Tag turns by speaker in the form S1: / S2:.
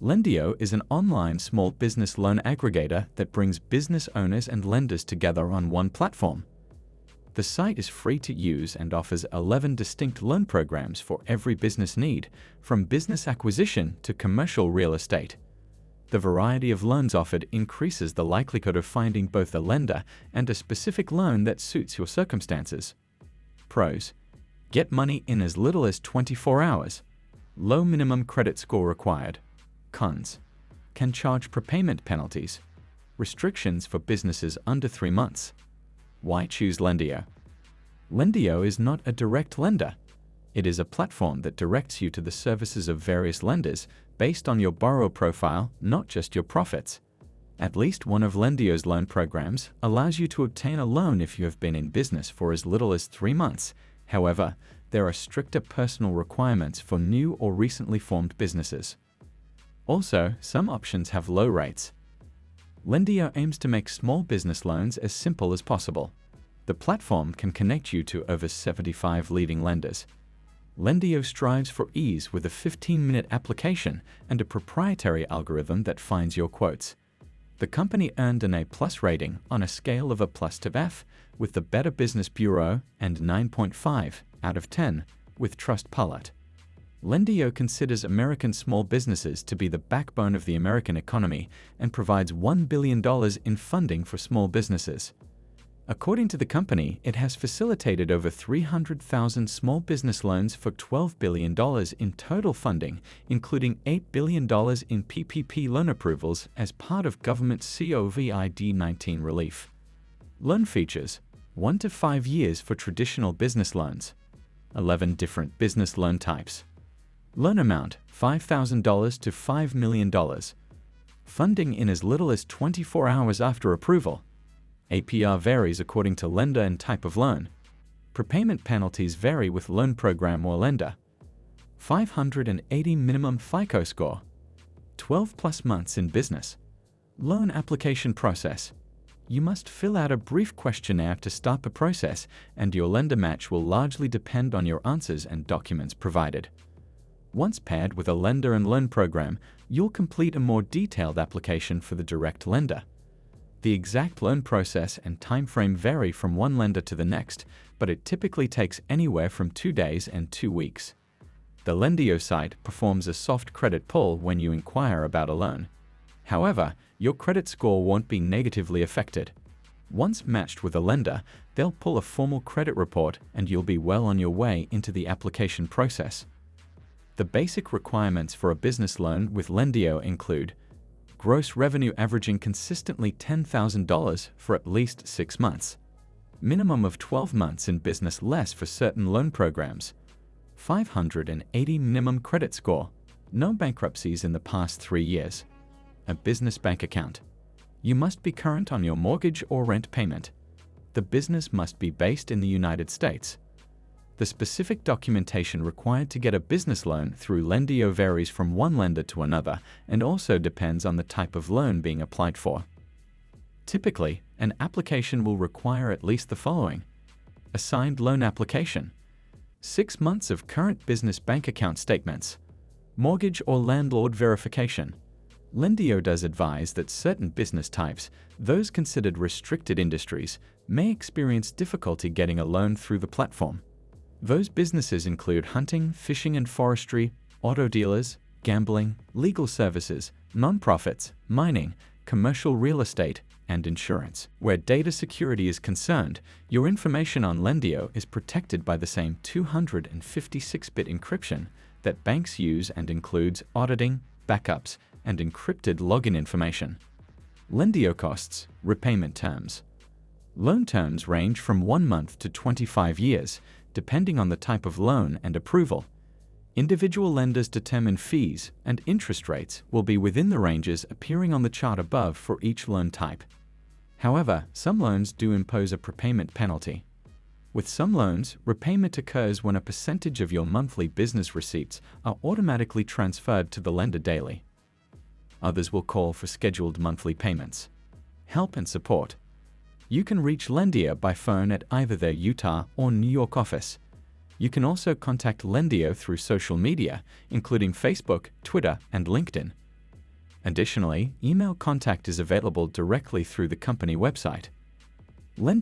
S1: Lendio is an online small business loan aggregator that brings business owners and lenders together on one platform. The site is free to use and offers 11 distinct loan programs for every business need, from business acquisition to commercial real estate. The variety of loans offered increases the likelihood of finding both a lender and a specific loan that suits your circumstances. Pros: get money in as little as 24 hours. Low minimum credit score required. Cons: can charge prepayment penalties. Restrictions for businesses under 3 months. Why choose Lendio? Lendio is not a direct lender. It is a platform that directs you to the services of various lenders based on your borrower profile, not just your profits. At least one of Lendio's loan programs allows you to obtain a loan if you have been in business for as little as 3 months. However, there are stricter personal requirements for new or recently formed businesses. Also, some options have low rates. Lendio aims to make small business loans as simple as possible. The platform can connect you to over 75 leading lenders. Lendio strives for ease with a 15-minute application and a proprietary algorithm that finds your quotes. The company earned an A+ rating on a scale of A+ to F with the Better Business Bureau and 9.5 out of 10 with Trustpilot. Lendio considers American small businesses to be the backbone of the American economy and provides $1 billion in funding for small businesses. According to the company, it has facilitated over 300,000 small business loans for $12 billion in total funding, including $8 billion in PPP loan approvals as part of government COVID-19 relief. Loan features: 1 to 5 years for traditional business loans. 11 different business loan types. Loan amount: $5,000 to $5 million. Funding in as little as 24 hours after approval. APR varies according to lender and type of loan. Prepayment penalties vary with loan program or lender. 580 minimum FICO score. 12+ months in business. Loan application process. You must fill out a brief questionnaire to start the process, and your lender match will largely depend on your answers and documents provided. Once paired with a lender and loan program, you'll complete a more detailed application for the direct lender. The exact loan process and timeframe vary from one lender to the next, but it typically takes anywhere from 2 days and 2 weeks. The Lendio site performs a soft credit pull when you inquire about a loan. However, your credit score won't be negatively affected. Once matched with a lender, they'll pull a formal credit report and you'll be well on your way into the application process. The basic requirements for a business loan with Lendio include gross revenue averaging consistently $10,000 for at least 6 months. Minimum of 12 months in business less for certain loan programs. 580 minimum credit score. No bankruptcies in the past 3 years. A business bank account. You must be current on your mortgage or rent payment. The business must be based in the United States. The specific documentation required to get a business loan through Lendio varies from one lender to another and also depends on the type of loan being applied for. Typically, an application will require at least the following: a signed loan application, 6 months of current business bank account statements, mortgage or landlord verification. Lendio does advise that certain business types, those considered restricted industries, may experience difficulty getting a loan through the platform. Those businesses include hunting, fishing and forestry, auto dealers, gambling, legal services, nonprofits, mining, commercial real estate, and insurance. Where data security is concerned, your information on Lendio is protected by the same 256-bit encryption that banks use and includes auditing, backups, and encrypted login information. Lendio costs, repayment terms. Loan terms range from 1 month to 25 years, depending on the type of loan and approval. Individual lenders determine fees, and interest rates will be within the ranges appearing on the chart above for each loan type. However, some loans do impose a prepayment penalty. With some loans, repayment occurs when a percentage of your monthly business receipts are automatically transferred to the lender daily. Others will call for scheduled monthly payments. Help and support. You can reach Lendio by phone at either their Utah or New York office. You can also contact Lendio through social media, including Facebook, Twitter, and LinkedIn. Additionally, email contact is available directly through the company website. Lendio